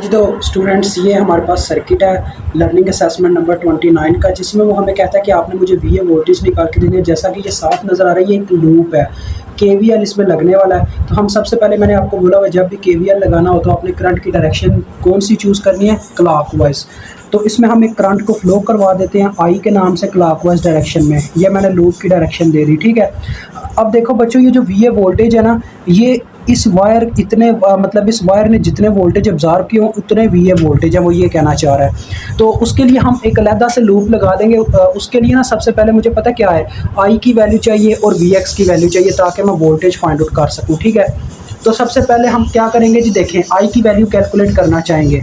जी तो स्टूडेंट्स ये हमारे पास सर्किट है लर्निंग असेसमेंट नंबर 29 का, जिसमें वो हमें कहता है कि आपने मुझे वी ए वोल्टेज निकाल के देनी है। जैसा कि ये साफ नज़र आ रहा है, ये एक लूप है, केवीएल इसमें लगने वाला है। तो हम सबसे पहले मैंने आपको बोला हुआ जब भी केवीएल लगाना हो तो आपने करंट की डायरेक्शन कौन सी चूज़ करनी है, क्लॉकवाइज। तो इसमें हम एक करंट को फ्लो करवा देते हैं आई के नाम से क्लॉकवाइज डायरेक्शन में। ये मैंने लूप की डायरेक्शन दे दी, ठीक है। अब देखो बच्चों, ये जो वी ए वोल्टेज है ना, ये इस वायर इतने मतलब इस वायर ने जितने वोल्टेज ऑब्जर्व किए हों उतने वी ए वोल्टेज है, वो ये कहना चाह रहा है। तो उसके लिए हम एक अलग से लूप लगा देंगे। उसके लिए ना सबसे पहले मुझे पता क्या है, आई की वैल्यू चाहिए और वी एक्स की वैल्यू चाहिए ताकि मैं वोल्टेज फाइंड आउट कर सकूँ, ठीक है। तो सबसे पहले हम क्या करेंगे जी, देखें आई की वैल्यू कैलकुलेट करना चाहेंगे।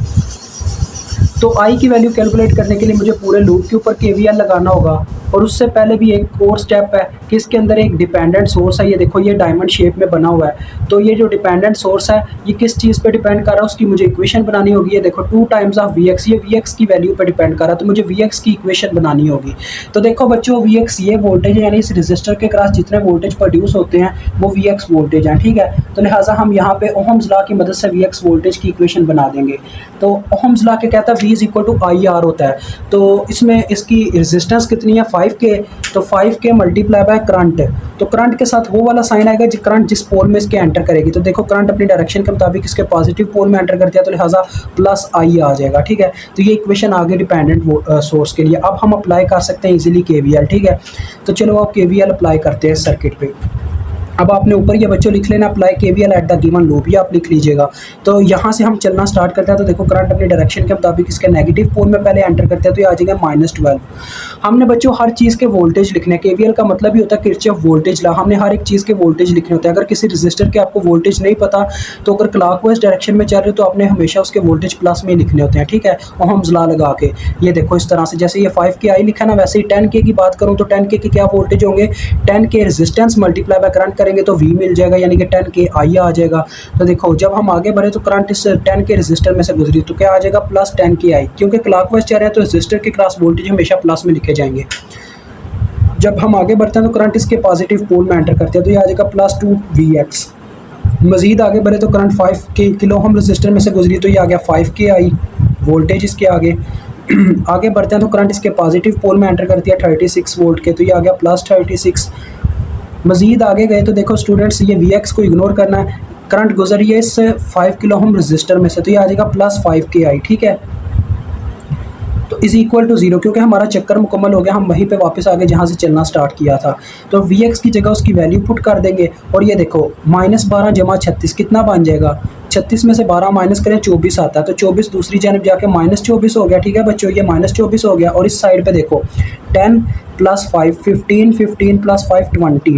तो आई की वैल्यू कैलकुलेट करने के लिए मुझे पूरे लूप के ऊपर केवीएल लगाना होगा। और उससे पहले भी एक और स्टेप है कि इसके अंदर एक डिपेंडेंट सोर्स है। ये देखो, ये डायमंड शेप में बना हुआ है। तो ये जो डिपेंडेंट सोर्स है ये किस चीज़ पे डिपेंड कर रहा है, उसकी मुझे इक्वेशन बनानी होगी। ये देखो 2 टाइम्स ऑफ वी एक्स, ये वी एक्स की वैल्यू पे डिपेंड कर रहा है, तो मुझे वी एक्स की इक्वेशन बनानी होगी। तो देखो बच्चों, वी एक्स ये वोल्टेज है, यानी इस रजिस्टर के क्रॉस जितने वोल्टेज प्रोड्यूस होते हैं वो वी एक्स वोल्टेज हैं, ठीक है। तो लिहाजा हम यहाँ पे ओहम्स लॉ की मदद से वी एक्स वोल्टेज की इक्वेशन बना देंगे। तो ओहम्स लॉ के कहता है V is equal to I R होता है। तो इसमें इसकी रेजिस्टेंस कितनी है, 5K। तो 5K मल्टीप्लाई बाय करंट। तो करंट के साथ वो वाला साइन आएगा जो करंट जिस पोल में इसके एंटर करेगी। तो देखो करंट अपनी डायरेक्शन के मुताबिक इसके पॉजिटिव पोल में एंटर करती है, तो लिहाजा प्लस आई आ जाएगा, ठीक है। तो ये इक्वेशन आगे डिपेंडेंट सोर्स के लिए। अब हम अप्लाई कर सकते हैं इजीली केवीएल, ठीक है। तो चलो आप केवीएल अप्लाई करते हैं सर्किट पे। अब आपने ऊपर ये बच्चों लिख लेना, apply KVL at the given loop, ये आप लिख लीजिएगा। तो यहाँ से हम चलना स्टार्ट करते हैं। तो देखो करंट अपनी डायरेक्शन के मुताबिक इसके नेगेटिव पोल में पहले एंटर करते हैं, तो ये आ जाएगा -12। हमने बच्चों हर चीज़ के वोल्टेज लिखने हैं। केवीएल का मतलब ही होता है किरचॉफ वोल्टेज लॉ। हमने हर एक चीज़ के वोल्टेज लिखने होते हैं। अगर किसी रजिस्टर के आपको वोल्टेज नहीं पता तो अगर क्लॉकवाइज डायरेक्शन में चल रहे हो तो आपने हमेशा उसके वोल्टेज प्लस में लिखने होते हैं, ठीक है, ओहम्स लॉ लगा के। ये देखो इस तरह से, जैसे ये 5K आई लिखा ना, वैसे ही 10K की बात करूँ तो 10K के क्या वोल्टेज होंगे, 10K resistance multiply by current करेंगे तो वी मिल जाएगा, यानी कि 10K आई आ जाएगा। तो देखो जब हम आगे बढ़े तो करंट इस 10K रेजिस्टर में से गुजरी तो क्या आ जाएगा, प्लस 10K आई। क्योंकि क्लॉकवाइज चल रहे हैं तो रेजिस्टर के क्रॉस वोल्टेज हमेशा प्लस में लिखे जाएंगे। जब हम आगे बढ़ते हैं तो करंट इसके पॉजिटिव पोल में एंटर करते हैं, तो ये आ जाएगा +2 VX। मजीद आगे बढ़े तो करंट 5K किलो हम रेजिस्टर में से गुजरी, तो ये आ गया 5K आई वोल्टेज इसके आगे। आगे बढ़ते हैं तो करंट इसके पॉजिटिव पोल में एंटर करती है 36 वोल्ट के, तो ये आ गया +36। मजीद आगे गए तो देखो स्टूडेंट्स, ये VX को इग्नोर करना है। करंट गुजरी है इस 5 किलो हम रजिस्टर में से, तो ये आ जाएगा +5K आई, ठीक है। तो इज़ इक्वल टू 0, क्योंकि हमारा चक्कर मुकम्मल हो गया, हम वहीं पे वापस आ गए जहाँ से चलना स्टार्ट किया था। तो VX की जगह उसकी वैल्यू पुट कर देंगे। और ये देखो -12 जमा 36 कितना बन जाएगा, 36 में से 12 माइनस करें 24 आता है, तो 24 दूसरी जानब जाके -24 हो गया, ठीक है बच्चों, ये -24 हो गया। और इस साइड पे देखो 10 + 5 15, 15 + 5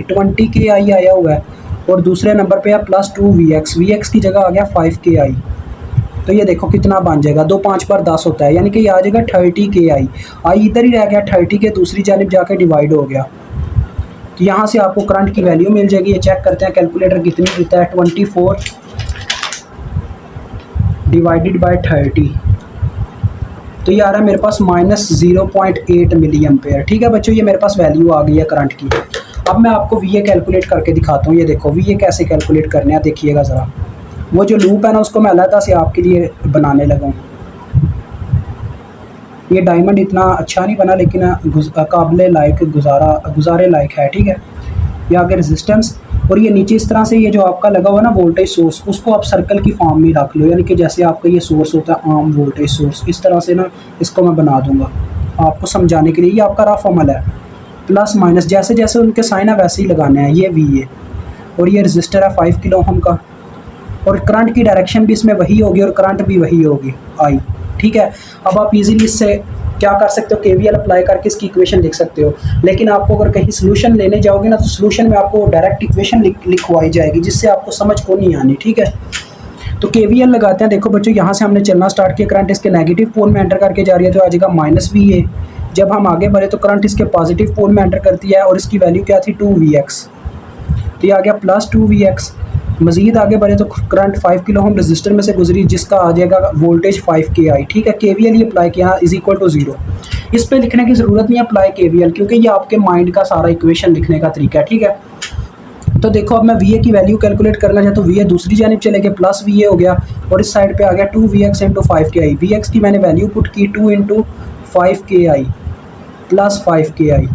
20K आई आया हुआ है। और दूसरे नंबर पे है +2 VX की जगह आ गया 5K आई। तो ये देखो कितना बन जाएगा, 2 5 पर 10 होता है, यानी कि ये आ जाएगा 30K आई इधर ही रह गया, 30K दूसरी जानब जाके डिवाइड हो गया। तो यहाँ से आपको करंट की वैल्यू मिल जाएगी। ये चेक करते हैं कैलकुलेटर कितनी देता है, 24 डिवाइडेड बाय 30। तो ये आ रहा है मेरे पास -0.8 मिली एम्पेयर, ठीक है बच्चों। ये मेरे पास वैल्यू आ गई है करंट की। अब मैं आपको VA कैलकुलेट करके दिखाता हूँ। ये देखो VA कैसे कैलकुलेट करने हैं, देखिएगा ज़रा। वो जो लूप है ना उसको मैं अलग से आपके लिए बनाने लगा हूँ। ये डायमंड इतना अच्छा नहीं बना, लेकिन काबिल लायक गुजारे लायक है, ठीक है। ये आगे रेजिस्टेंस और ये नीचे इस तरह से ये जो आपका लगा हुआ ना वोल्टेज सोर्स, उसको आप सर्कल की फॉर्म में रख लो, यानी कि जैसे आपका ये सोर्स होता है आम वोल्टेज सोर्स, इस तरह से ना इसको मैं बना दूंगा आपको समझाने के लिए। ये आपका रफ अमल है, प्लस माइनस जैसे जैसे उनके साइन है वैसे ही लगाने हैं। ये VA और ये रजिस्टर है 5 किलो ओम का, और करंट की डायरेक्शन भी इसमें वही होगी और करंट भी वही होगी आई, ठीक है। अब आप इजीली इससे क्या कर सकते हो, केवीएल अप्लाई करके इसकी इक्वेशन लिख सकते हो। लेकिन आपको अगर कहीं सोल्यूशन लेने जाओगे ना तो सोल्यूशन में आपको डायरेक्ट इक्वेशन लिखवाई जाएगी, जिससे आपको समझ को नहीं आनी, ठीक है। तो केवीएल लगाते हैं। देखो बच्चों यहाँ से हमने चलना स्टार्ट किया, करंट इसके नेगेटिव पोल में एंटर करके जा रही है, तो आ जाएगा -VA। जब हम आगे बढ़े तो करंट इसके पॉजिटिव पोल में एंटर करती है और इसकी वैल्यू क्या थी, 2 VX। तो ये आ गया +2 VX। मजीद आगे बढ़े तो करंट 5 किलो हम रजिस्टर में से गुजरी, जिसका आ जाएगा वोल्टेज 5K आई, ठीक है। केवीएल ये अप्लाई किया इज़ इक्वल टू 0। इस पे लिखने की ज़रूरत नहीं है अप्लाई केवीएल, क्योंकि ये आपके माइंड का सारा इक्वेशन लिखने का तरीका है, ठीक है। तो देखो अब मैं वी ए की वैल्यू कैलकुलेट करना चाहता हूँ। वी ए दूसरी जानिब चले गए, प्लस वी ए हो गया और इस साइड पे आ गया 2Vx into 5KI। We x की मैंने वैल्यू पुट की 2 इंटू 5KI प्लस 5KI।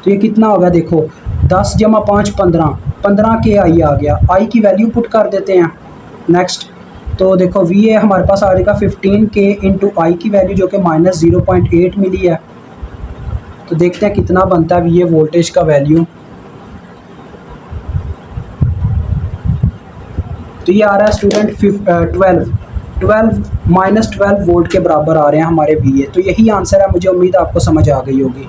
तो ये कितना होगा देखो, 10 जमा 5 15KI आ गया। आई की वैल्यू पुट कर देते हैं। नेक्स्ट तो देखो वी ए हमारे पास आ जाएगा 15K इंटू आई की वैल्यू जो कि -0.8 मिली है। तो देखते हैं कितना बनता है वी ए वोल्टेज का वैल्यू। तो ये आ रहा है स्टूडेंट 12 वोल्ट के बराबर आ रहे हैं हमारे वी ए। तो यही आंसर है, मुझे उम्मीद है आपको समझ आ गई होगी।